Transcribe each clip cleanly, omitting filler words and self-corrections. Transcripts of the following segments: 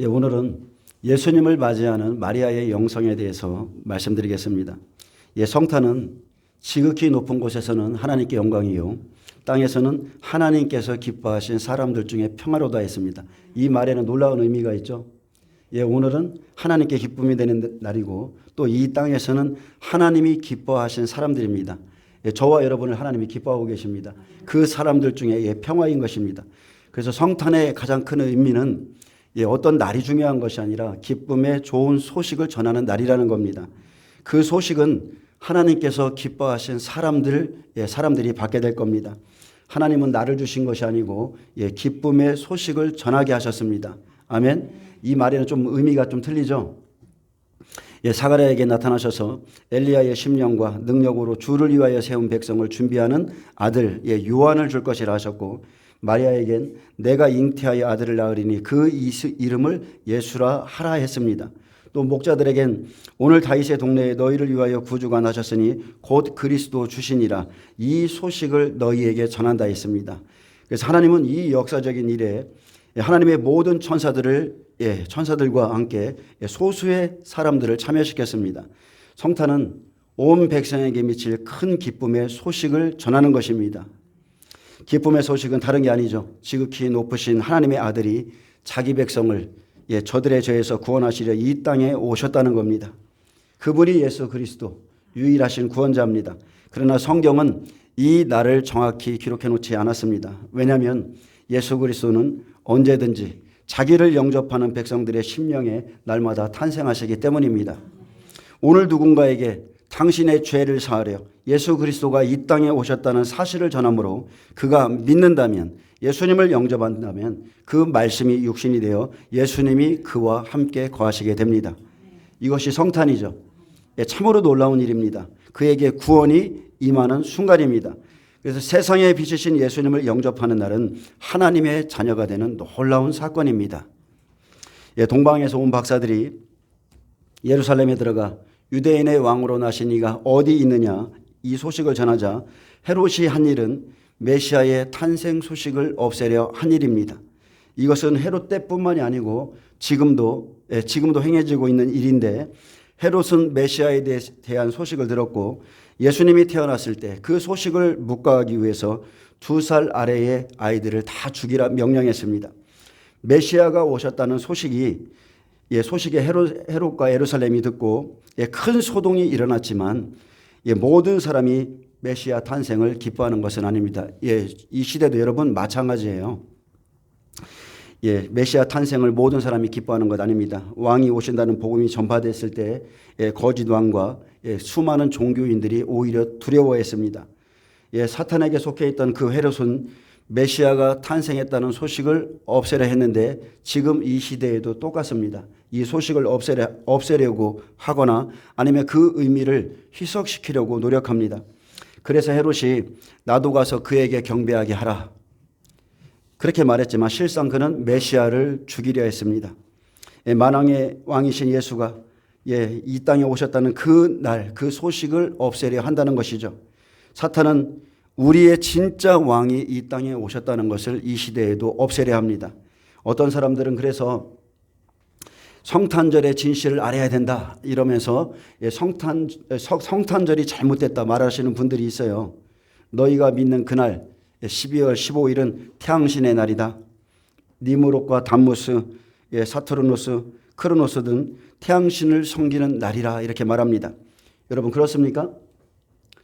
오늘은 예수님을 맞이하는 마리아의 영성에 대해서 말씀드리겠습니다. 성탄은 지극히 높은 곳에서는 하나님께 영광이요, 땅에서는 하나님께서 기뻐하신 사람들 중에 평화로다 했습니다. 이 말에는 놀라운 의미가 있죠. 오늘은 하나님께 기쁨이 되는 날이고 또 이 땅에서는 하나님이 기뻐하신 사람들입니다. 저와 여러분을 하나님이 기뻐하고 계십니다. 그 사람들 중에 평화인 것입니다. 그래서 성탄의 가장 큰 의미는 어떤 날이 중요한 것이 아니라 기쁨의 좋은 소식을 전하는 날이라는 겁니다. 그 소식은 하나님께서 기뻐하신 사람들이 받게 될 겁니다. 하나님은 나를 주신 것이 아니고 기쁨의 소식을 전하게 하셨습니다. 아멘. 이 말에는 좀 의미가 좀 틀리죠. 사가랴에게 나타나셔서 엘리야의 심령과 능력으로 주를 위하여 세운 백성을 준비하는 아들 요한을 줄 것이라 하셨고, 마리아에겐 내가 잉태하여 아들을 낳으리니 그 이름을 예수라 하라 했습니다. 또 목자들에겐 오늘 다윗의 동네에 너희를 위하여 구주가 나셨으니 곧 그리스도 주시니라, 이 소식을 너희에게 전한다 했습니다. 그래서 하나님은 이 역사적인 일에 하나님의 모든 천사들과 함께 소수의 사람들을 참여시켰습니다. 성탄은 온 백성에게 미칠 큰 기쁨의 소식을 전하는 것입니다. 기쁨의 소식은 다른 게 아니죠. 지극히 높으신 하나님의 아들이 자기 백성을 저들의 죄에서 구원하시려 이 땅에 오셨다는 겁니다. 그분이 예수 그리스도 유일하신 구원자입니다. 그러나 성경은 이 날을 정확히 기록해 놓지 않았습니다. 왜냐하면 예수 그리스도는 언제든지 자기를 영접하는 백성들의 심령에 날마다 탄생하시기 때문입니다. 오늘 누군가에게 당신의 죄를 사하려 예수 그리스도가 이 땅에 오셨다는 사실을 전함으로 그가 믿는다면, 예수님을 영접한다면 그 말씀이 육신이 되어 예수님이 그와 함께 거하시게 됩니다. 이것이 성탄이죠. 참으로 놀라운 일입니다. 그에게 구원이 임하는 순간입니다. 그래서 세상에 비치신 예수님을 영접하는 날은 하나님의 자녀가 되는 놀라운 사건입니다. 동방에서 온 박사들이 예루살렘에 들어가 유대인의 왕으로 나신 이가 어디 있느냐 이 소식을 전하자 헤롯이 한 일은 메시아의 탄생 소식을 없애려 한 일입니다. 이것은 헤롯 때뿐만이 아니고 지금도 행해지고 있는 일인데, 헤롯은 메시아에 대한 소식을 들었고 예수님이 태어났을 때 그 소식을 묵과하기 위해서 2살 아래의 아이들을 다 죽이라 명령했습니다. 메시아가 오셨다는 소식에 헤롯과 예루살렘이 듣고 큰 소동이 일어났지만 모든 사람이 메시아 탄생을 기뻐하는 것은 아닙니다. 이 시대도 여러분 마찬가지예요. 메시아 탄생을 모든 사람이 기뻐하는 것 아닙니다. 왕이 오신다는 복음이 전파됐을 때 거짓 왕과 수많은 종교인들이 오히려 두려워했습니다. 사탄에게 속해 있던 그 헤롯은 메시아가 탄생했다는 소식을 없애려 했는데 지금 이 시대에도 똑같습니다. 이 소식을 없애려고 하거나 아니면 그 의미를 희석시키려고 노력합니다. 그래서 헤롯이 나도 가서 그에게 경배하게 하라, 그렇게 말했지만 실상 그는 메시아를 죽이려 했습니다. 만왕의 왕이신 예수가 이 땅에 오셨다는 그 날, 그 소식을 없애려 한다는 것이죠. 사탄은 우리의 진짜 왕이 이 땅에 오셨다는 것을 이 시대에도 없애려 합니다. 어떤 사람들은 그래서 성탄절의 진실을 알아야 된다 이러면서 성탄절이 잘못됐다 말하시는 분들이 있어요. 너희가 믿는 그날 12월 15일은 태양신의 날이다. 니무롯과 담무스, 사투르노스, 크로노스 등 태양신을 섬기는 날이라 이렇게 말합니다. 여러분 그렇습니까?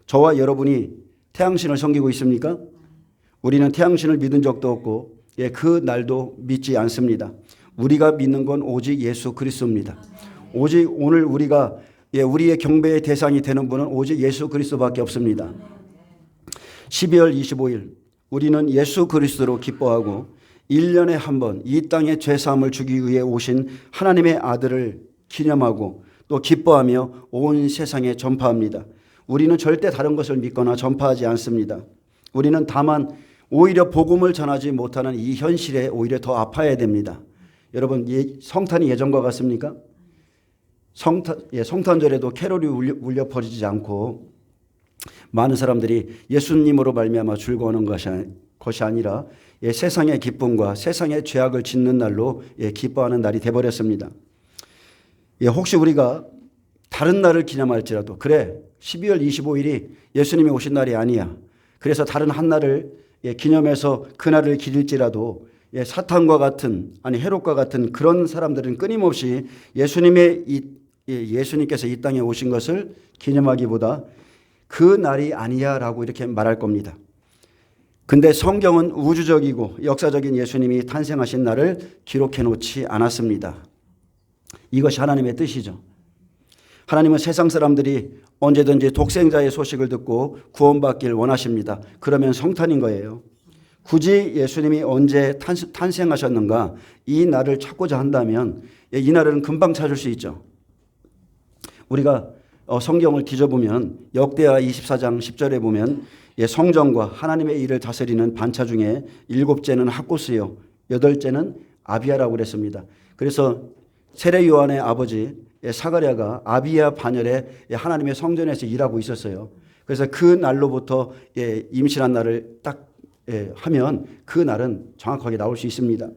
저와 여러분이 태양신을 섬기고 있습니까? 우리는 태양신을 믿은 적도 없고 그 날도 믿지 않습니다. 우리가 믿는 건 오직 예수 그리스도입니다. 오직 오늘 우리의 경배의 대상이 되는 분은 오직 예수 그리스도밖에 없습니다. 12월 25일 우리는 예수 그리스도로 기뻐하고 1년에 한 번 이 땅의 죄사함을 주기 위해 오신 하나님의 아들을 기념하고 또 기뻐하며 온 세상에 전파합니다. 우리는 절대 다른 것을 믿거나 전파하지 않습니다. 우리는 다만 오히려 복음을 전하지 못하는 이 현실에 오히려 더 아파야 됩니다. 여러분 성탄이 예전과 같습니까? 성탄절에도 캐롤이 울려 퍼지지 않고 많은 사람들이 예수님으로 말미암아 즐거워하는 것이 아니라 세상의 기쁨과 세상의 죄악을 짓는 날로 기뻐하는 날이 돼버렸습니다. 혹시 우리가 다른 날을 기념할지라도 그래 12월 25일이 예수님이 오신 날이 아니야. 그래서 다른 한 날을 기념해서 그날을 기릴지라도 사탄과 같은 아니 헤롯과 같은 그런 사람들은 끊임없이 예수님께서 이 땅에 오신 것을 기념하기보다 그 날이 아니야라고 이렇게 말할 겁니다. 근데 성경은 우주적이고 역사적인 예수님이 탄생하신 날을 기록해 놓지 않았습니다. 이것이 하나님의 뜻이죠. 하나님은 세상 사람들이 언제든지 독생자의 소식을 듣고 구원받길 원하십니다. 그러면 성탄인 거예요. 굳이 예수님이 언제 탄생하셨는가 이 날을 찾고자 한다면 이 날은 금방 찾을 수 있죠. 우리가 성경을 뒤져보면 역대하 24장 10절에 보면 성전과 하나님의 일을 다스리는 반차 중에 7째는 학고스요 8째는 아비야라고 그랬습니다. 그래서 세례 요한의 아버지 사가랴가 아비야 반열에 하나님의 성전에서 일하고 있었어요. 그래서 그 날로부터 임신한 날을 딱 하면 그 날은 정확하게 나올 수 있습니다.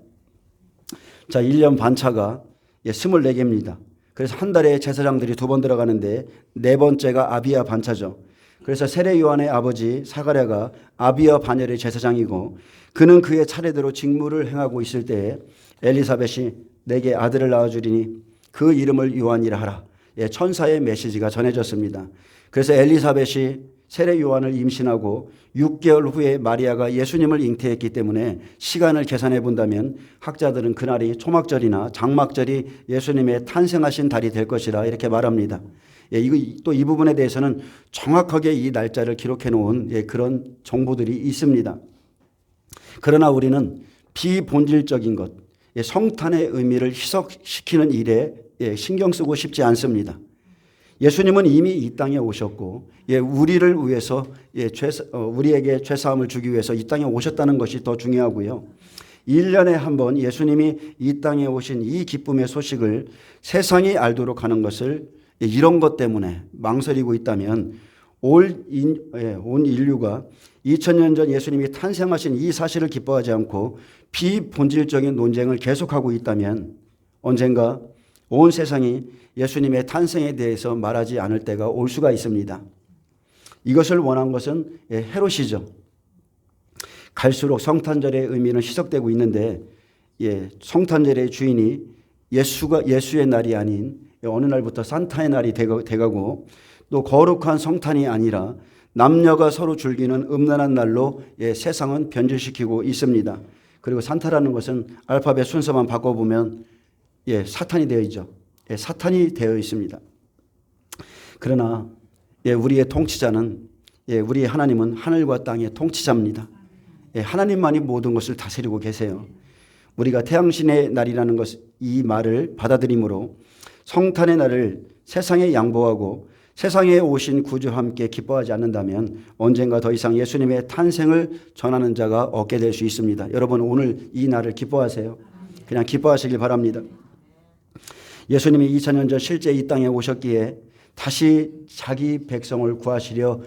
자, 1년 반차가 24개입니다. 그래서 한 달에 제사장들이 2번 들어가는데 4번째가 아비야 반차죠. 그래서 세례 요한의 아버지 사가랴가 아비야 반열의 제사장이고 그는 그의 차례대로 직무를 행하고 있을 때에 엘리사벳이 내게 아들을 낳아주리니 그 이름을 요한이라 하라. 천사의 메시지가 전해졌습니다. 그래서 엘리사벳이 세례 요한을 임신하고 6개월 후에 마리아가 예수님을 잉태했기 때문에 시간을 계산해 본다면 학자들은 그날이 초막절이나 장막절이 예수님의 탄생하신 달이 될 것이라 이렇게 말합니다. 또 이 부분에 대해서는 정확하게 이 날짜를 기록해 놓은 그런 정보들이 있습니다. 그러나 우리는 비본질적인 것, 성탄의 의미를 희석시키는 일에 신경 쓰고 싶지 않습니다. 예수님은 이미 이 땅에 오셨고 우리를 위해서 우리에게 죄사함을 주기 위해서 이 땅에 오셨다는 것이 더 중요하고요. 1년에 한 번 예수님이 이 땅에 오신 이 기쁨의 소식을 세상이 알도록 하는 것을 이런 것 때문에 망설이고 있다면 온 인류가 2000년 전 예수님이 탄생하신 이 사실을 기뻐하지 않고 비본질적인 논쟁을 계속하고 있다면 언젠가 온 세상이 예수님의 탄생에 대해서 말하지 않을 때가 올 수가 있습니다. 이것을 원한 것은 헤롯이죠. 갈수록 성탄절의 의미는 희석되고 있는데 성탄절의 주인이 예수의 날이 아닌 어느 날부터 산타의 날이 돼가고 또 거룩한 성탄이 아니라 남녀가 서로 즐기는 음란한 날로 세상은 변질시키고 있습니다. 그리고 산타라는 것은 알파벳 순서만 바꿔보면 사탄이 되어 있죠. 사탄이 되어 있습니다. 그러나 우리의 통치자는 우리의 하나님은 하늘과 땅의 통치자입니다. 하나님만이 모든 것을 다스리고 계세요. 우리가 태양신의 날이라는 이 말을 받아들임으로 성탄의 날을 세상에 양보하고 세상에 오신 구주와 함께 기뻐하지 않는다면 언젠가 더 이상 예수님의 탄생을 전하는 자가 없게 될 수 있습니다. 여러분 오늘 이 날을 기뻐하세요. 그냥 기뻐하시길 바랍니다. 예수님이 2000년 전 실제 이 땅에 오셨기에 다시 자기 백성을 구하시려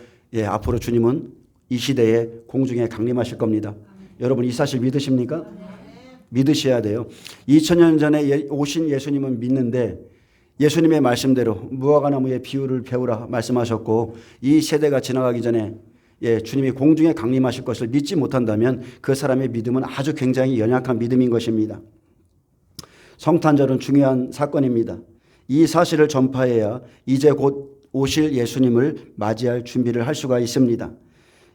앞으로 주님은 이 시대에 공중에 강림하실 겁니다. 여러분 이 사실 믿으십니까? 믿으셔야 돼요. 2000년 전에 오신 예수님은 믿는데 예수님의 말씀대로 무화과나무의 비유를 배우라 말씀하셨고 이 세대가 지나가기 전에 주님이 공중에 강림하실 것을 믿지 못한다면 그 사람의 믿음은 아주 굉장히 연약한 믿음인 것입니다. 성탄절은 중요한 사건입니다. 이 사실을 전파해야 이제 곧 오실 예수님을 맞이할 준비를 할 수가 있습니다.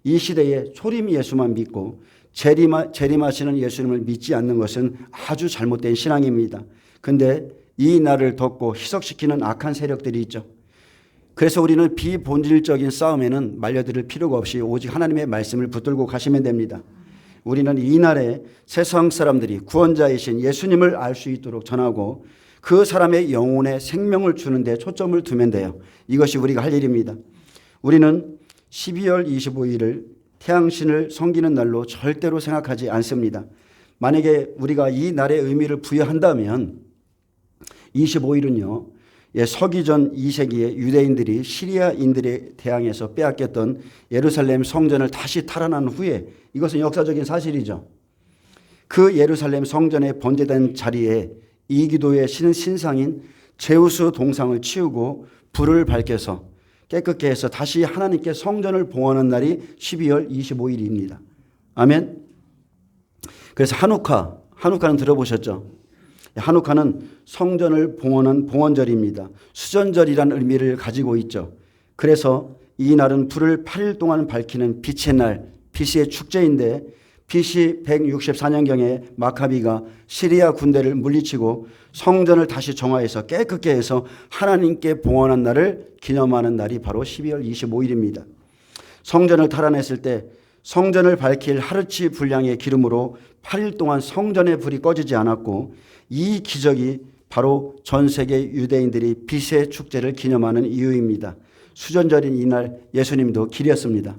이 시대에 초림 예수만 믿고 재림하시는 예수님을 믿지 않는 것은 아주 잘못된 신앙입니다. 그런데 이 날을 덮고 희석시키는 악한 세력들이 있죠. 그래서 우리는 비본질적인 싸움에는 말려들 필요가 없이 오직 하나님의 말씀을 붙들고 가시면 됩니다. 우리는 이 날에 세상 사람들이 구원자이신 예수님을 알 수 있도록 전하고 그 사람의 영혼에 생명을 주는 데 초점을 두면 돼요. 이것이 우리가 할 일입니다. 우리는 12월 25일을 태양신을 섬기는 날로 절대로 생각하지 않습니다. 만약에 우리가 이 날의 의미를 부여한다면 25일은요. 서기전 2세기에 유대인들이 시리아인들에 대항해서 빼앗겼던 예루살렘 성전을 다시 탈환한 후에, 이것은 역사적인 사실이죠. 그 예루살렘 성전에 번제된 자리에 이기도의 신상인 제우스 동상을 치우고 불을 밝혀서 깨끗게 해서 다시 하나님께 성전을 봉헌하는 날이 12월 25일입니다. 아멘. 그래서 한우카는 들어보셨죠? 한우카는 성전을 봉헌한 봉헌절입니다. 수전절이라는 의미를 가지고 있죠. 그래서 이 날은 불을 8일 동안 밝히는 빛의 날, 빛의 축제인데, BC 164년경에 마카비가 시리아 군대를 물리치고 성전을 다시 정화해서 깨끗게 해서 하나님께 봉헌한 날을 기념하는 날이 바로 12월 25일입니다. 성전을 탈환했을 때 성전을 밝힐 하르치 분량의 기름으로 8일 동안 성전의 불이 꺼지지 않았고, 이 기적이 바로 전 세계 유대인들이 빛의 축제를 기념하는 이유입니다. 수전절인 이날 예수님도 길이었습니다.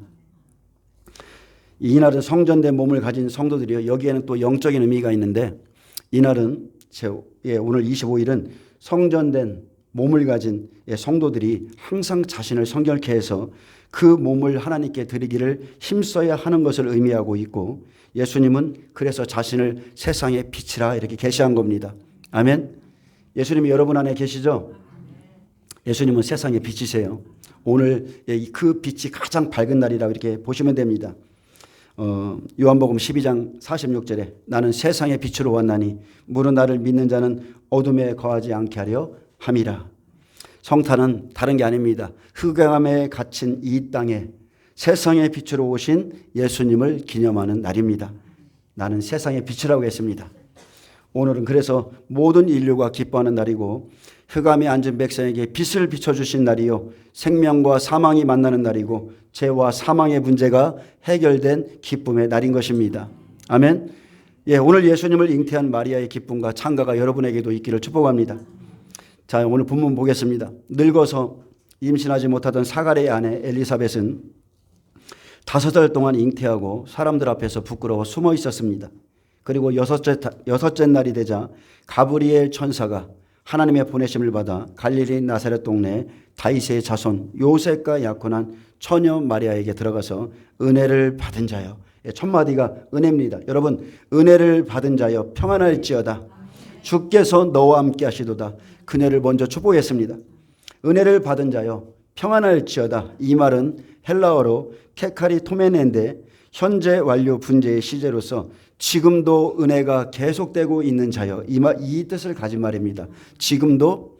이날은 성전된 몸을 가진 성도들이요, 여기에는 또 영적인 의미가 있는데, 이날은 오늘 25일은 성전된 몸을 가진 성도들이 항상 자신을 성결케 해서 그 몸을 하나님께 드리기를 힘써야 하는 것을 의미하고 있고, 예수님은 그래서 자신을 세상의 빛이라 이렇게 계시한 겁니다. 아멘. 예수님이 여러분 안에 계시죠? 예수님은 세상의 빛이세요. 오늘 그 빛이 가장 밝은 날이라고 이렇게 보시면 됩니다. 요한복음 12장 46절에 나는 세상의 빛으로 왔나니 무릇 나를 믿는 자는 어둠에 거하지 않게 하려 함이라. 성탄은 다른 게 아닙니다. 흑암에 갇힌 이 땅에 세상의 빛으로 오신 예수님을 기념하는 날입니다. 나는 세상의 빛이라고 했습니다. 오늘은 그래서 모든 인류가 기뻐하는 날이고, 흑암에 앉은 백성에게 빛을 비춰주신 날이요, 생명과 사망이 만나는 날이고, 죄와 사망의 문제가 해결된 기쁨의 날인 것입니다. 아멘. 오늘 예수님을 잉태한 마리아의 기쁨과 찬가가 여러분에게도 있기를 축복합니다. 자, 오늘 본문 보겠습니다. 늙어서 임신하지 못하던 사가랴의 아내 엘리사벳은 5달 동안 잉태하고 사람들 앞에서 부끄러워 숨어 있었습니다. 그리고 여섯째 날이 되자 가브리엘 천사가 하나님의 보내심을 받아 갈릴리 나사렛 동네 다윗의 자손 요셉과 약혼한 처녀 마리아에게 들어가서 은혜를 받은 자여, 첫 마디가 은혜입니다. 여러분, 은혜를 받은 자여 평안할지어다. 주께서 너와 함께 하시도다. 그녀를 먼저 축복했습니다. 은혜를 받은 자여 평안할지어다. 이 말은 헬라어로 케카리 토메네인데, 현재 완료 분재의 시제로서 지금도 은혜가 계속되고 있는 자여, 이 뜻을 가진 말입니다. 지금도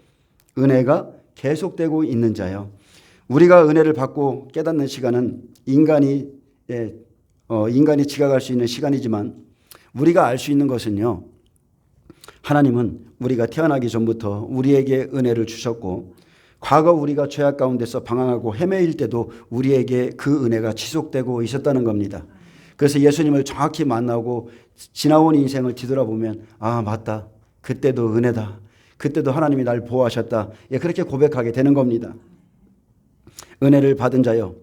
은혜가 계속되고 있는 자여. 우리가 은혜를 받고 깨닫는 시간은 인간이 지각할 수 있는 시간이지만, 우리가 알 수 있는 것은요, 하나님은 우리가 태어나기 전부터 우리에게 은혜를 주셨고, 과거 우리가 죄악 가운데서 방황하고 헤매일 때도 우리에게 그 은혜가 지속되고 있었다는 겁니다. 그래서 예수님을 정확히 만나고 지나온 인생을 뒤돌아보면, 아, 맞다. 그때도 은혜다. 그때도 하나님이 날 보호하셨다. 그렇게 고백하게 되는 겁니다. 은혜를 받은 자여.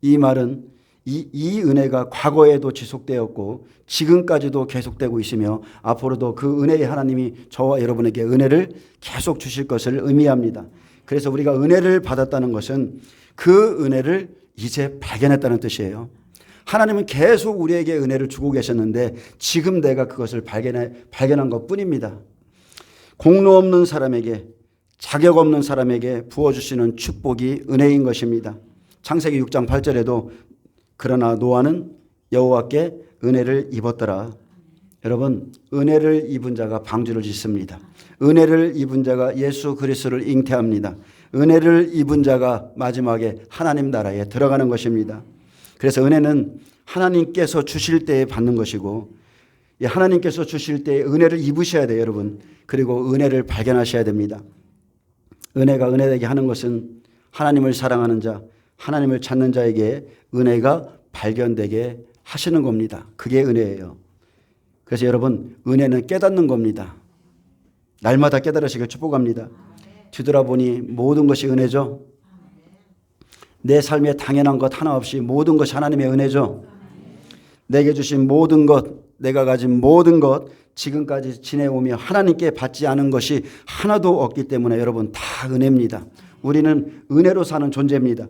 이 말은 이 은혜가 과거에도 지속되었고 지금까지도 계속되고 있으며 앞으로도 그 은혜의 하나님이 저와 여러분에게 은혜를 계속 주실 것을 의미합니다. 그래서 우리가 은혜를 받았다는 것은 그 은혜를 이제 발견했다는 뜻이에요. 하나님은 계속 우리에게 은혜를 주고 계셨는데 지금 내가 그것을 발견한 것뿐입니다. 공로 없는 사람에게, 자격 없는 사람에게 부어주시는 축복이 은혜인 것입니다. 창세기 6장 8절에도 그러나 노아는 여호와께 은혜를 입었더라. 여러분, 은혜를 입은 자가 방주를 짓습니다. 은혜를 입은 자가 예수 그리스도를 잉태합니다. 은혜를 입은 자가 마지막에 하나님 나라에 들어가는 것입니다. 그래서 은혜는 하나님께서 주실 때에 받는 것이고, 하나님께서 주실 때에 은혜를 입으셔야 돼요, 여러분. 그리고 은혜를 발견하셔야 됩니다. 은혜가 은혜되게 하는 것은 하나님을 사랑하는 자, 하나님을 찾는 자에게 은혜가 발견되게 하시는 겁니다. 그게 은혜예요. 그래서 여러분, 은혜는 깨닫는 겁니다. 날마다 깨달으시길 축복합니다. 뒤돌아보니 모든 것이 은혜죠. 내 삶에 당연한 것 하나 없이 모든 것이 하나님의 은혜죠. 내게 주신 모든 것, 내가 가진 모든 것, 지금까지 지내오며 하나님께 받지 않은 것이 하나도 없기 때문에 여러분 다 은혜입니다. 우리는 은혜로 사는 존재입니다.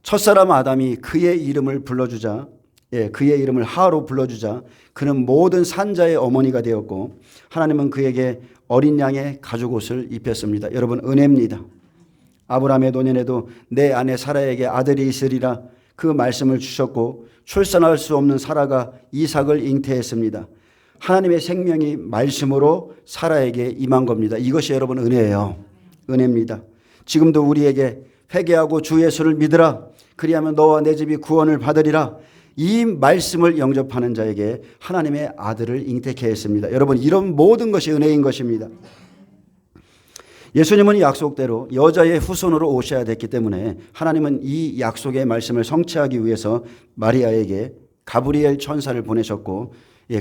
첫사람 아담이 그의 이름을 불러주자, 그의 이름을 하로 불러주자 그는 모든 산자의 어머니가 되었고 하나님은 그에게 어린 양의 가죽옷을 입혔습니다. 여러분 은혜입니다. 아브라함의 노년에도 내 아내 사라에게 아들이 있으리라 그 말씀을 주셨고 출산할 수 없는 사라가 이삭을 잉태했습니다. 하나님의 생명이 말씀으로 사라에게 임한 겁니다. 이것이 여러분 은혜예요. 은혜입니다. 지금도 우리에게 회개하고 주 예수를 믿으라. 그리하면 너와 내 집이 구원을 받으리라. 이 말씀을 영접하는 자에게 하나님의 아들을 잉태케 했습니다. 여러분 이런 모든 것이 은혜인 것입니다. 예수님은 약속대로 여자의 후손으로 오셔야 됐기 때문에 하나님은 이 약속의 말씀을 성취하기 위해서 마리아에게 가브리엘 천사를 보내셨고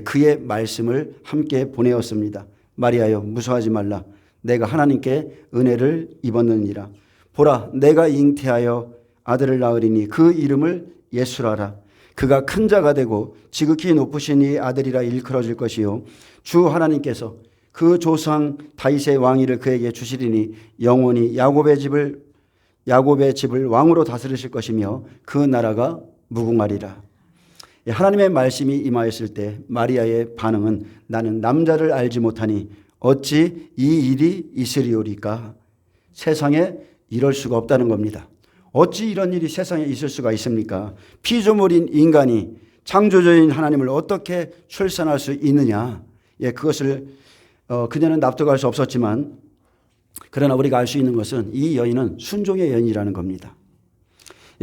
그의 말씀을 함께 보내었습니다. 마리아여 무서워하지 말라. 내가 하나님께 은혜를 입었느니라. 보라 내가 잉태하여 아들을 낳으리니 그 이름을 예수라라. 그가 큰 자가 되고 지극히 높으신 이 아들이라 일컬어질 것이요 주 하나님께서 그 조상 다윗의 왕위를 그에게 주시리니 영원히 야곱의 집을 왕으로 다스리실 것이며 그 나라가 무궁하리라. 하나님의 말씀이 임하였을 때 마리아의 반응은 나는 남자를 알지 못하니 어찌 이 일이 있으리오리까. 세상에 이럴 수가 없다는 겁니다. 어찌 이런 일이 세상에 있을 수가 있습니까? 피조물인 인간이 창조주인 하나님을 어떻게 출산할 수 있느냐. 그것을 그녀는 납득할 수 없었지만 그러나 우리가 알 수 있는 것은 이 여인은 순종의 여인이라는 겁니다.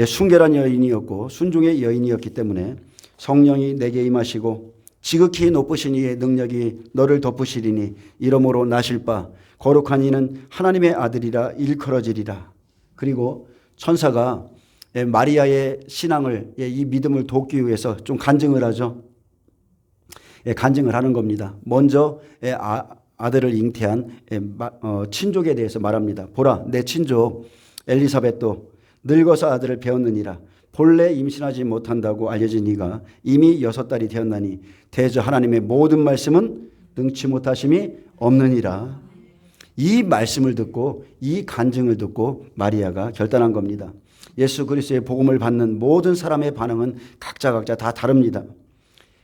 순결한 여인이었고 순종의 여인이었기 때문에 성령이 내게 임하시고 지극히 높으신 이의 능력이 너를 덮으시리니 이러므로 나실 바 거룩한 이는 하나님의 아들이라 일컬어지리라. 그리고 천사가 마리아의 신앙을 이 믿음을 돕기 위해서 좀 간증을 하죠. 간증을 하는 겁니다. 먼저 아들을 잉태한 친족에 대해서 말합니다. 보라 내 친족 엘리사벳도 늙어서 아들을 배웠느니라. 본래 임신하지 못한다고 알려진 이가 이미 6달이 되었나니 대저 하나님의 모든 말씀은 능치 못하심이 없느니라. 이 말씀을 듣고 이 간증을 듣고 마리아가 결단한 겁니다. 예수 그리스도의 복음을 받는 모든 사람의 반응은 각자 다 다릅니다.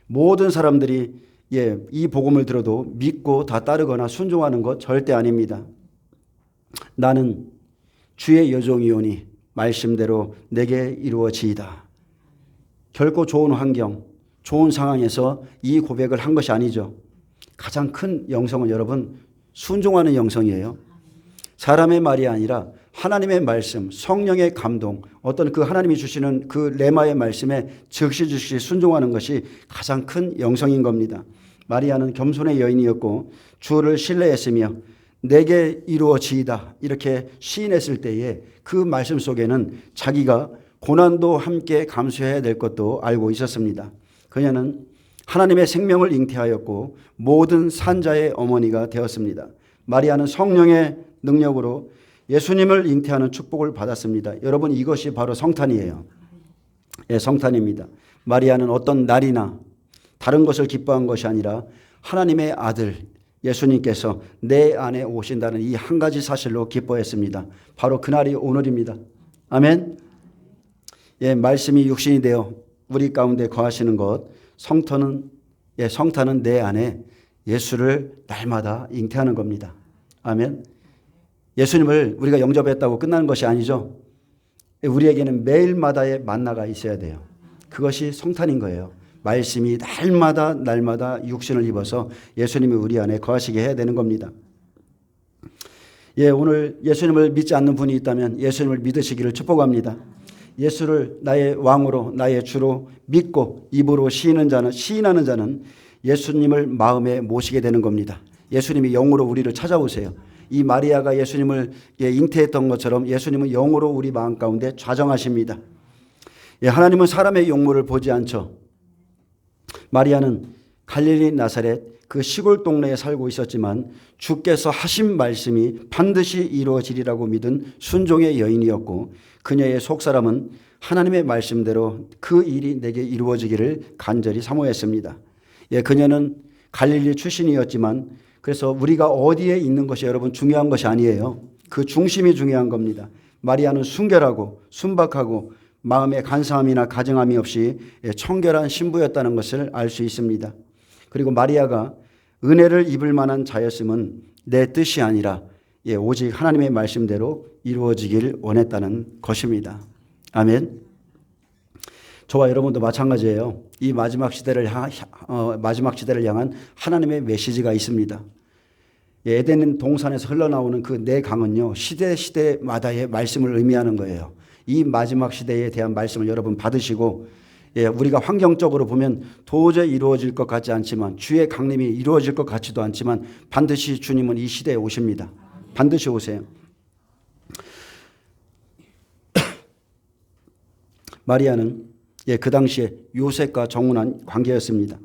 모든 사람들이 이 복음을 들어도 믿고 다 따르거나 순종하는 것 절대 아닙니다. 나는 주의 여종이오니 말씀대로 내게 이루어지이다. 결코 좋은 환경, 좋은 상황에서 이 고백을 한 것이 아니죠. 가장 큰 영성은 여러분 순종하는 영성이에요. 사람의 말이 아니라 하나님의 말씀, 성령의 감동, 어떤 그 하나님이 주시는 그 레마의 말씀에 즉시 순종하는 것이 가장 큰 영성인 겁니다. 마리아는 겸손의 여인이었고 주를 신뢰했으며 내게 이루어지이다 이렇게 시인했을 때에 그 말씀 속에는 자기가 고난도 함께 감수해야 될 것도 알고 있었습니다. 그녀는 하나님의 생명을 잉태하였고 모든 산자의 어머니가 되었습니다. 마리아는 성령의 능력으로 예수님을 잉태하는 축복을 받았습니다. 여러분 이것이 바로 성탄이에요. 성탄입니다. 마리아는 어떤 날이나 다른 것을 기뻐한 것이 아니라 하나님의 아들 예수님께서 내 안에 오신다는 이 한 가지 사실로 기뻐했습니다. 바로 그날이 오늘입니다. 아멘. 말씀이 육신이 되어 우리 가운데 거하시는 것, 성탄은 내 안에 예수를 날마다 잉태하는 겁니다. 아멘. 예수님을 우리가 영접했다고 끝나는 것이 아니죠. 우리에게는 매일마다의 만나가 있어야 돼요. 그것이 성탄인 거예요. 말씀이 날마다 육신을 입어서 예수님이 우리 안에 거하시게 해야 되는 겁니다. 오늘 예수님을 믿지 않는 분이 있다면 예수님을 믿으시기를 축복합니다. 예수를 나의 왕으로 나의 주로 믿고 입으로 시인하는 자는 예수님을 마음에 모시게 되는 겁니다. 예수님이 영으로 우리를 찾아오세요. 이 마리아가 예수님을 잉태했던 것처럼 예수님은 영으로 우리 마음 가운데 좌정하십니다. 하나님은 사람의 용모를 보지 않죠. 마리아는 갈릴리 나사렛 그 시골 동네에 살고 있었지만 주께서 하신 말씀이 반드시 이루어지리라고 믿은 순종의 여인이었고 그녀의 속사람은 하나님의 말씀대로 그 일이 내게 이루어지기를 간절히 사모했습니다. 그녀는 갈릴리 출신이었지만 그래서 우리가 어디에 있는 것이 여러분 중요한 것이 아니에요. 그 중심이 중요한 겁니다. 마리아는 순결하고 순박하고 마음의 간사함이나 가증함이 없이 청결한 신부였다는 것을 알 수 있습니다. 그리고 마리아가 은혜를 입을 만한 자였음은 내 뜻이 아니라 오직 하나님의 말씀대로 이루어지길 원했다는 것입니다. 아멘. 저와 여러분도 마찬가지예요. 이 마지막 시대를 향한 하나님의 메시지가 있습니다. 에덴 동산에서 흘러나오는 그 네 강은요, 시대마다의 말씀을 의미하는 거예요. 이 마지막 시대에 대한 말씀을 여러분 받으시고, 우리가 환경적으로 보면 도저히 이루어질 것 같지 않지만, 주의 강림이 이루어질 것 같지도 않지만 반드시 주님은 이 시대에 오십니다. 반드시 오세요. 마리아는 그 당시에 요셉과 정운한 관계였습니다.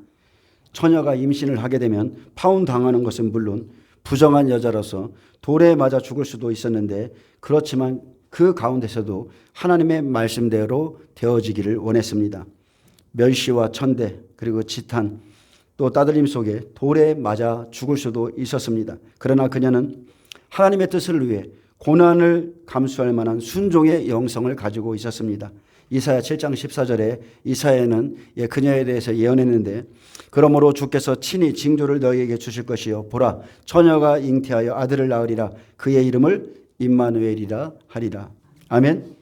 처녀가 임신을 하게 되면 파혼당하는 것은 물론 부정한 여자로서 돌에 맞아 죽을 수도 있었는데, 그렇지만 그 가운데서도 하나님의 말씀대로 되어지기를 원했습니다. 멸시와 천대 그리고 지탄 또 따돌림 속에 돌에 맞아 죽을 수도 있었습니다. 그러나 그녀는 하나님의 뜻을 위해 고난을 감수할 만한 순종의 영성을 가지고 있었습니다. 이사야 7장 14절에 이사야는 그녀에 대해서 예언했는데, 그러므로 주께서 친히 징조를 너희에게 주실 것이요 보라 처녀가 잉태하여 아들을 낳으리라 그의 이름을 임마누엘이라 하리라. 아멘.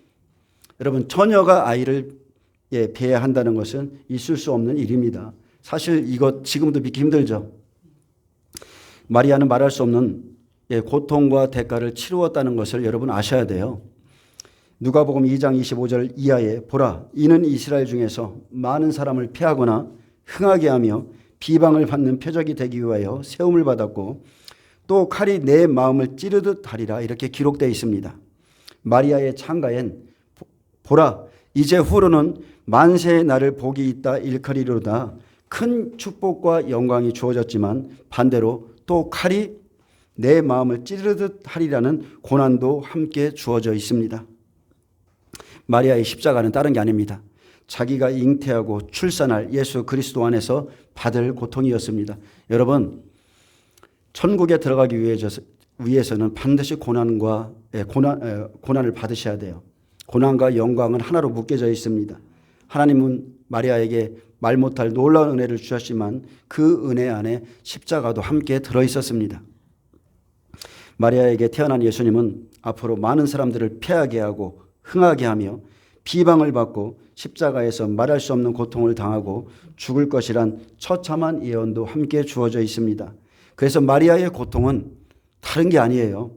여러분, 처녀가 아이를 배야 한다는 것은 있을 수 없는 일입니다. 사실 이것 지금도 믿기 힘들죠. 마리아는 말할 수 없는 고통과 대가를 치루었다는 것을 여러분 아셔야 돼요. 누가복음 2장 25절 이하에 보라 이는 이스라엘 중에서 많은 사람을 패하거나 흥하게 하며 비방을 받는 표적이 되기 위하여 세움을 받았고 또 칼이 내 마음을 찌르듯 하리라, 이렇게 기록되어 있습니다. 마리아의 창가엔 보라 이제 후로는 만세의 날을 복이 있다 일컬이로다, 큰 축복과 영광이 주어졌지만 반대로 또 칼이 내 마음을 찌르듯 하리라는 고난도 함께 주어져 있습니다. 마리아의 십자가는 다른 게 아닙니다. 자기가 잉태하고 출산할 예수 그리스도 안에서 받을 고통이었습니다. 여러분, 천국에 들어가기 위해서는 반드시 고난을 받으셔야 돼요. 고난과 영광은 하나로 묶여져 있습니다. 하나님은 마리아에게 말 못할 놀라운 은혜를 주셨지만 그 은혜 안에 십자가도 함께 들어있었습니다. 마리아에게 태어난 예수님은 앞으로 많은 사람들을 패하게 하고 흥하게 하며 비방을 받고 십자가에서 말할 수 없는 고통을 당하고 죽을 것이란 처참한 예언도 함께 주어져 있습니다. 그래서 마리아의 고통은 다른 게 아니에요.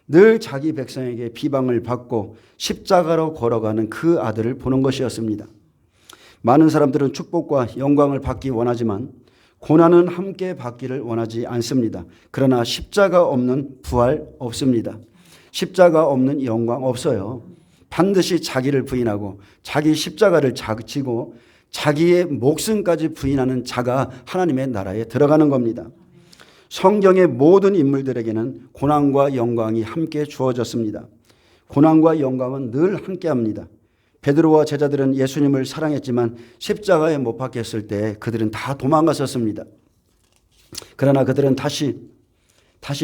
늘 자기 백성에게 비방을 받고 십자가로 걸어가는 그 아들을 보는 것이었습니다. 많은 사람들은 축복과 영광을 받기 원하지만 고난은 함께 받기를 원하지 않습니다. 그러나 십자가 없는 부활 없습니다. 십자가 없는 영광 없어요. 반드시 자기를 부인하고 자기 십자가를 지고 자기의 목숨까지 부인하는 자가 하나님의 나라에 들어가는 겁니다. 성경의 모든 인물들에게는 고난과 영광이 함께 주어졌습니다. 고난과 영광은 늘 함께합니다. 베드로와 제자들은 예수님을 사랑했지만 십자가에 못 박혔을 때 그들은 다 도망갔었습니다. 그러나 그들은 다시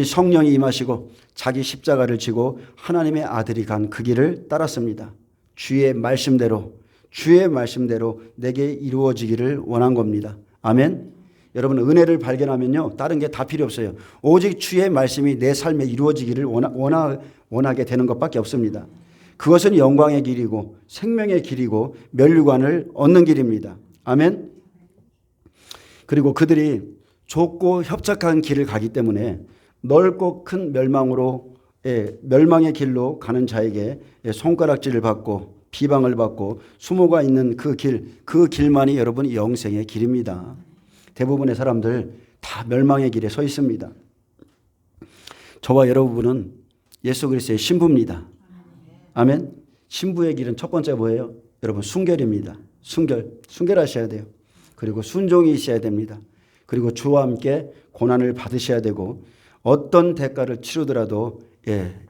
성령이 임하시고 자기 십자가를 지고 하나님의 아들이 간 그 길을 따랐습니다. 주의 말씀대로 내게 이루어지기를 원한 겁니다. 아멘. 여러분, 은혜를 발견하면요 다른 게 다 필요 없어요. 오직 주의 말씀이 내 삶에 이루어지기를 원하게 되는 것밖에 없습니다. 그것은 영광의 길이고 생명의 길이고 면류관을 얻는 길입니다. 아멘. 그리고 그들이 좁고 협착한 길을 가기 때문에 넓고 큰 멸망의 길로 가는 자에게 손가락질을 받고 비방을 받고 수모가 있는 그 길만이 여러분 영생의 길입니다. 대부분의 사람들 다 멸망의 길에 서 있습니다. 저와 여러분은 예수 그리스도의 신부입니다. 아멘. 신부의 길은 첫 번째 뭐예요? 여러분, 순결입니다. 순결하셔야 돼요. 그리고 순종이 있어야 됩니다. 그리고 주와 함께 고난을 받으셔야 되고 어떤 대가를 치르더라도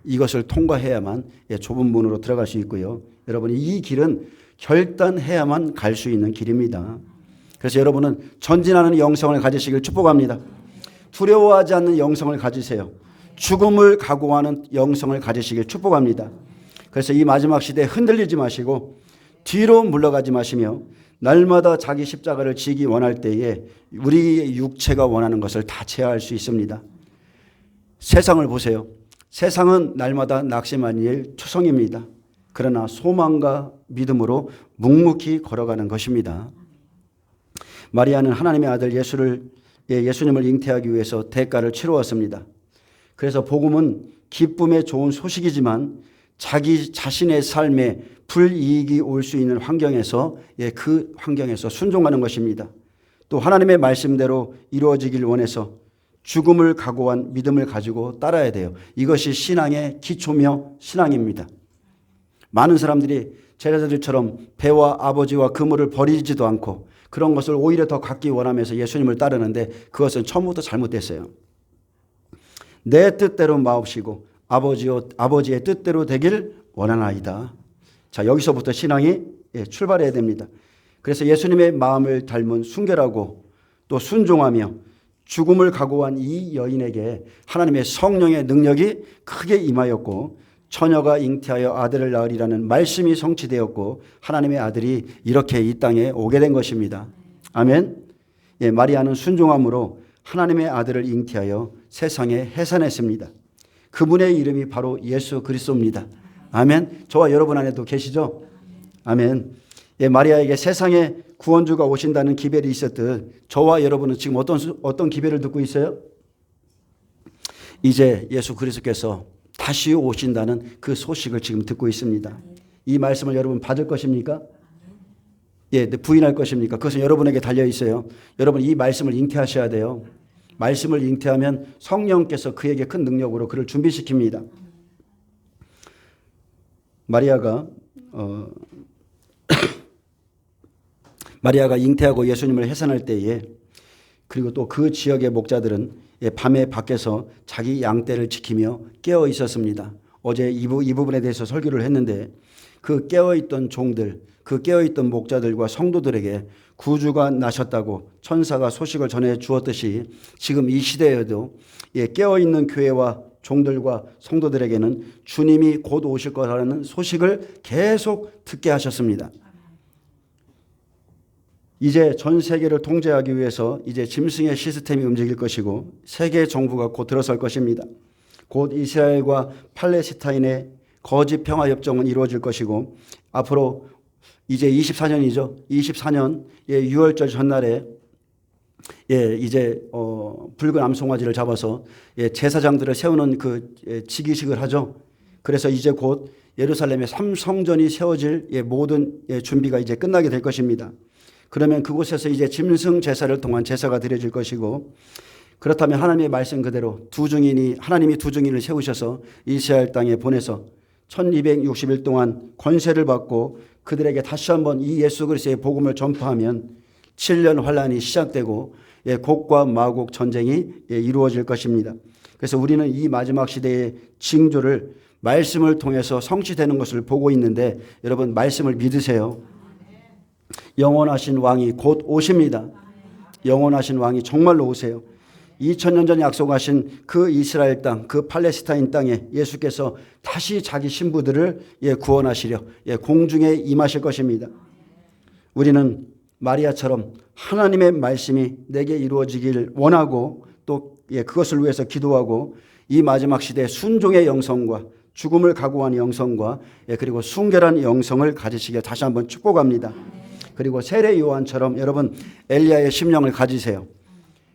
이것을 통과해야만 좁은 문으로 들어갈 수 있고요. 여러분, 이 길은 결단해야만 갈 수 있는 길입니다. 그래서 여러분은 전진하는 영성을 가지시길 축복합니다. 두려워하지 않는 영성을 가지세요. 죽음을 각오하는 영성을 가지시길 축복합니다. 그래서 이 마지막 시대에 흔들리지 마시고 뒤로 물러가지 마시며 날마다 자기 십자가를 지기 원할 때에 우리의 육체가 원하는 것을 다 제어할 수 있습니다. 세상을 보세요. 세상은 날마다 낙심한 일 투성입니다. 그러나 소망과 믿음으로 묵묵히 걸어가는 것입니다. 마리아는 하나님의 아들 예수님을 잉태하기 위해서 대가를 치루었습니다. 그래서 복음은 기쁨의 좋은 소식이지만 자기 자신의 삶에 불이익이 올 수 있는 환경에서 그 환경에서 순종하는 것입니다. 또 하나님의 말씀대로 이루어지길 원해서 죽음을 각오한 믿음을 가지고 따라야 돼요. 이것이 신앙의 기초며 신앙입니다. 많은 사람들이 제자들처럼 배와 아버지와 그물을 버리지도 않고 그런 것을 오히려 더 갖기 원하면서 예수님을 따르는데 그것은 처음부터 잘못됐어요. 내 뜻대로 마옵시고 아버지의 뜻대로 되길 원하나이다. 자, 여기서부터 신앙이 출발해야 됩니다. 그래서 예수님의 마음을 닮은 순결하고 또 순종하며 죽음을 각오한 이 여인에게 하나님의 성령의 능력이 크게 임하였고 처녀가 잉태하여 아들을 낳으리라는 말씀이 성취되었고 하나님의 아들이 이렇게 이 땅에 오게 된 것입니다. 아멘. 마리아는 순종함으로 하나님의 아들을 잉태하여 세상에 해산했습니다. 그분의 이름이 바로 예수 그리스도입니다. 아멘. 저와 여러분 안에도 계시죠? 아멘. 마리아에게 세상에 구원주가 오신다는 기별이 있었듯 저와 여러분은 지금 어떤 기별을 듣고 있어요? 이제 예수 그리스도께서 다시 오신다는 그 소식을 지금 듣고 있습니다. 이 말씀을 여러분 받을 것입니까? 부인할 것입니까? 그것은 여러분에게 달려 있어요. 여러분 이 말씀을 잉태하셔야 돼요. 말씀을 잉태하면 성령께서 그에게 큰 능력으로 그를 준비시킵니다. 마리아가 잉태하고 예수님을 해산할 때에 그리고 또 그 지역의 목자들은 밤에 밖에서 자기 양떼를 지키며 깨어 있었습니다. 어제 이 부분에 대해서 설교를 했는데 그 깨어있던 종들, 그 깨어있던 목자들과 성도들에게 구주가 나셨다고 천사가 소식을 전해 주었듯이 지금 이 시대에도 깨어있는 교회와 종들과 성도들에게는 주님이 곧 오실 거라는 소식을 계속 듣게 하셨습니다. 이제 전 세계를 통제하기 위해서 이제 짐승의 시스템이 움직일 것이고 세계 정부가 곧 들어설 것입니다. 곧 이스라엘과 팔레스타인의 거짓 평화 협정은 이루어질 것이고 앞으로 이제 24년이죠. 24년 6월절 전날에 이제 붉은 암송아지를 잡아서 제사장들을 세우는 그 즉위식을 하죠. 그래서 이제 곧 예루살렘에 3성전이 세워질 모든 준비가 이제 끝나게 될 것입니다. 그러면 그곳에서 이제 짐승 제사를 통한 제사가 드려질 것이고 그렇다면 하나님의 말씀 그대로 하나님이 두 증인을 세우셔서 이스라엘 땅에 보내서 1260일 동안 권세를 받고 그들에게 다시 한번 이 예수 그리스도의 복음을 전파하면 7년 환란이 시작되고 곡과 마곡 전쟁이 이루어질 것입니다. 그래서 우리는 이 마지막 시대의 징조를 말씀을 통해서 성취되는 것을 보고 있는데 여러분 말씀을 믿으세요. 영원하신 왕이 곧 오십니다. 영원하신 왕이 정말로 오세요. 2000년 전 약속하신 그 이스라엘 땅, 그 팔레스타인 땅에 예수께서 다시 자기 신부들을 구원하시려 공중에 임하실 것입니다. 우리는 마리아처럼 하나님의 말씀이 내게 이루어지길 원하고 또 그것을 위해서 기도하고 이 마지막 시대에 순종의 영성과 죽음을 각오한 영성과 그리고 순결한 영성을 가지시길 다시 한번 축복합니다. 그리고 세례 요한처럼 여러분 엘리야의 심령을 가지세요.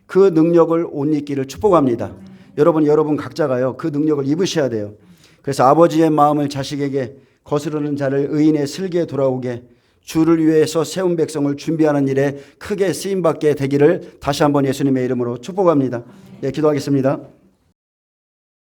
그 능력을 옷 입기를 축복합니다. 여러분 각자가요 그 능력을 입으셔야 돼요. 그래서 아버지의 마음을 자식에게 거스르는 자를 의인의 슬기에 돌아오게 주를 위해서 세운 백성을 준비하는 일에 크게 쓰임받게 되기를 다시 한번 예수님의 이름으로 축복합니다. 기도하겠습니다.